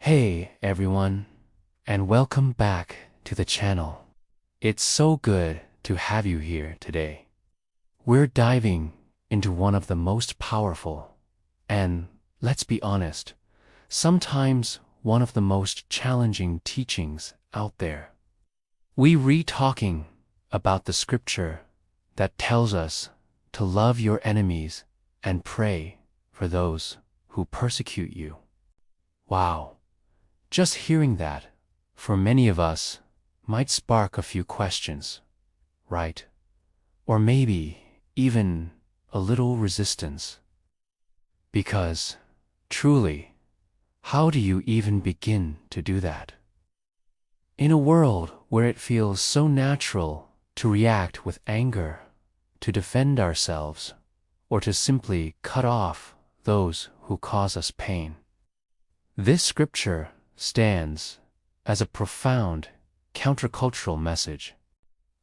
Hey everyone, and welcome back to the channel. It's so good to have you here today. We're diving into one of the most powerful, and let's be honest, sometimes one of the most challenging teachings out there. We're talking about the scripture that tells us to love your enemies and pray for those who persecute you. Wow. Just hearing that, for many of us, might spark a few questions, right? Or maybe even a little resistance. Because, truly, how do you even begin to do that? In a world where it feels so natural to react with anger, to defend ourselves, or to simply cut off those who cause us pain, this scripture stands as a profound countercultural message.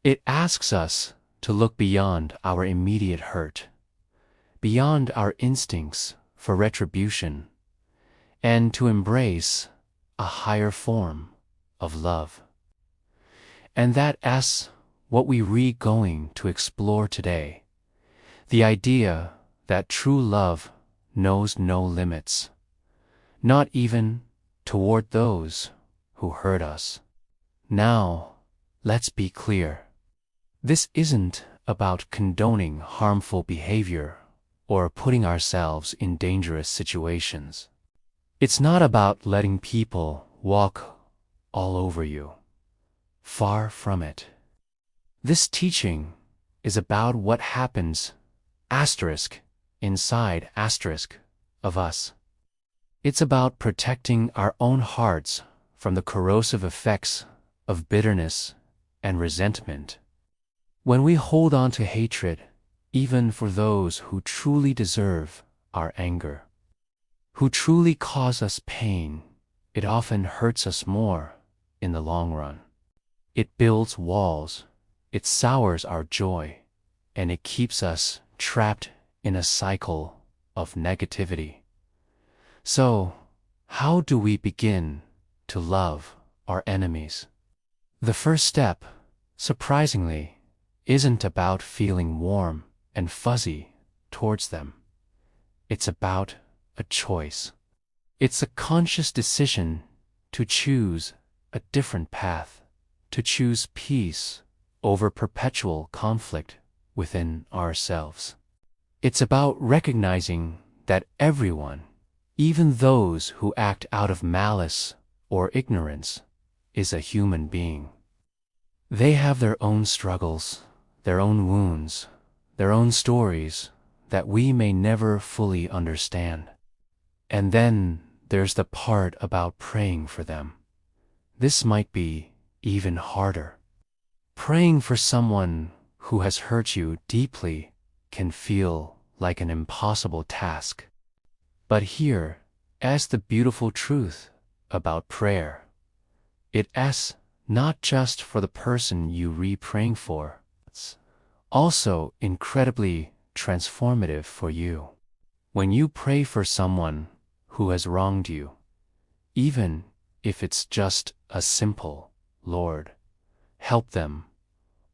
It asks us to look beyond our immediate hurt, beyond our instincts for retribution, and to embrace a higher form of love. And that's what we're going to explore today. The idea that true love knows no limits, not even toward those who hurt us. Now, let's be clear. This isn't about condoning harmful behavior or putting ourselves in dangerous situations. It's not about letting people walk all over you. Far from it. This teaching is about what happens inside of us. It's about protecting our own hearts from the corrosive effects of bitterness and resentment. When we hold on to hatred, even for those who truly deserve our anger, who truly cause us pain, it often hurts us more in the long run. It builds walls, it sours our joy, and it keeps us trapped in a cycle of negativity. So, how do we begin to love our enemies? The first step, surprisingly, isn't about feeling warm and fuzzy towards them. It's about a choice. It's a conscious decision to choose a different path, to choose peace over perpetual conflict within ourselves. It's about recognizing that everyone, even those who act out of malice or ignorance, is a human being. They have their own struggles, their own wounds, their own stories that we may never fully understand. And then there's the part about praying for them. This might be even harder. Praying for someone who has hurt you deeply can feel like an impossible task. But here is the beautiful truth about prayer. It's not just for the person you're praying for. It's also incredibly transformative for you. When you pray for someone who has wronged you, even if it's just a simple, Lord, help them,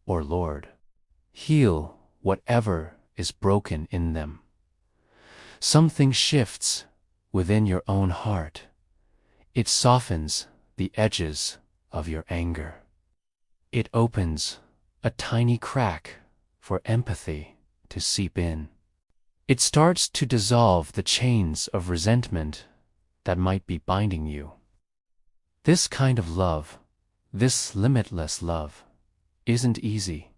or Lord, heal whatever is broken in them, something shifts within your own heart. It softens the edges of your anger. It opens a tiny crack for empathy to seep in. It starts to dissolve the chains of resentment that might be binding you. This kind of love, this limitless love, isn't easy.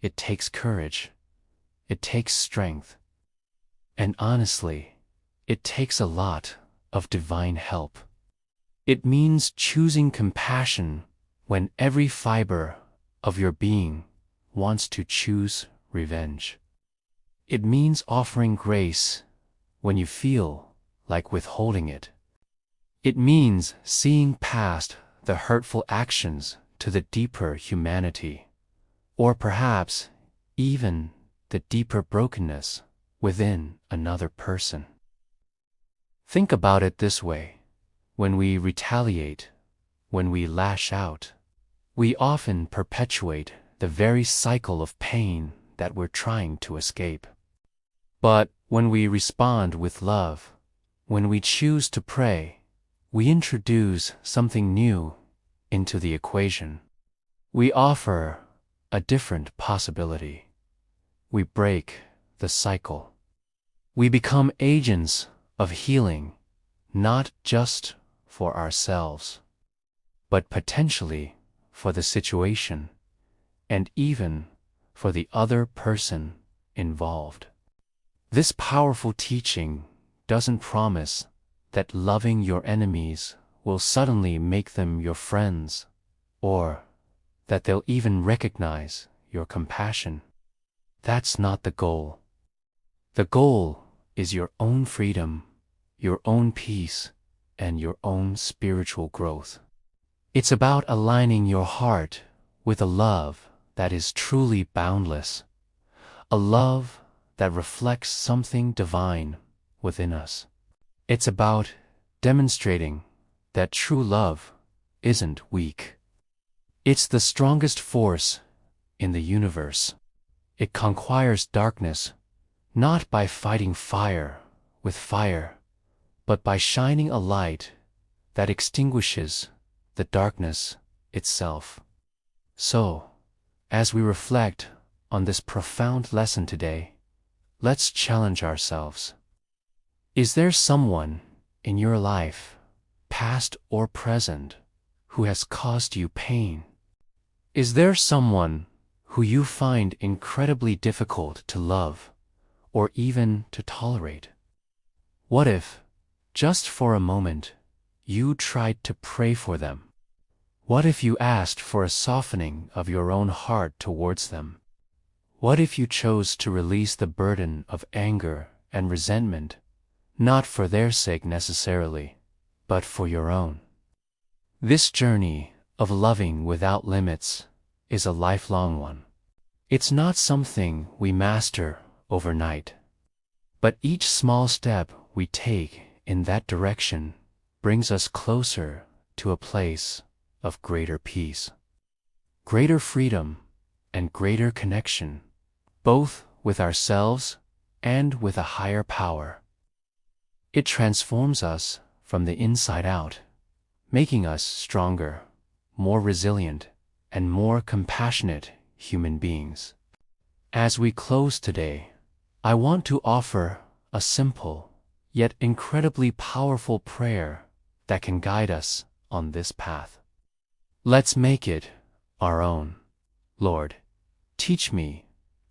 It takes courage. It takes strength. And honestly, it takes a lot of divine help. It means choosing compassion when every fiber of your being wants to choose revenge. It means offering grace when you feel like withholding it. It means seeing past the hurtful actions to the deeper humanity, or perhaps even the deeper brokenness within another person. Think about it this way. when we retaliate, when we lash out, we often perpetuate the very cycle of pain that we're trying to escape. But when we respond with love, when we choose to pray, we introduce something new into the equation. We offer a different possibility. We break the cycle. We become agents of healing, not just for ourselves, but potentially for the situation and even for the other person involved. This powerful teaching doesn't promise that loving your enemies will suddenly make them your friends, or that they'll even recognize your compassion. That's not the goal. The goal is your own freedom, your own peace, and your own spiritual growth. It's about aligning your heart with a love that is truly boundless, a love that reflects something divine within us. It's about demonstrating that true love isn't weak. It's the strongest force in the universe. It conquers darkness, not by fighting fire with fire, but by shining a light that extinguishes the darkness itself. So, as we reflect on this profound lesson today, let's challenge ourselves. Is there someone in your life, past or present, who has caused you pain? Is there someone who you find incredibly difficult to love or even to tolerate? What if, just for a moment, you tried to pray for them? What if you asked for a softening of your own heart towards them? What if you chose to release the burden of anger and resentment, not for their sake necessarily, but for your own? This journey of loving without limits is a lifelong one. It's not something we master overnight, but each small step we take in that direction brings us closer to a place of greater peace, greater freedom, and greater connection, both with ourselves and with a higher power. It transforms us from the inside out, making us stronger, more resilient, and more compassionate human beings. As we close today, I want to offer a simple, yet incredibly powerful prayer that can guide us on this path. Let's make it our own. Lord, teach me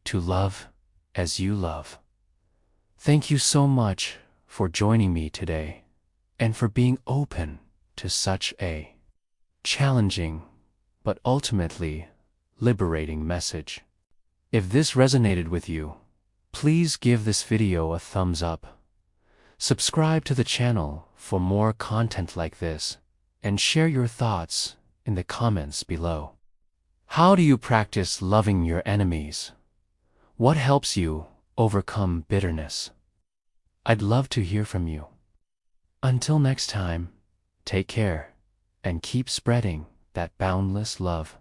to love as you love. Thank you so much for joining me today and for being open to such a challenging but ultimately liberating message. If this resonated with you, please give this video a thumbs up. Subscribe to the channel for more content like this, and share your thoughts in the comments below. How do you practice loving your enemies? What helps you overcome bitterness? I'd love to hear from you. Until next time, take care and keep spreading that boundless love.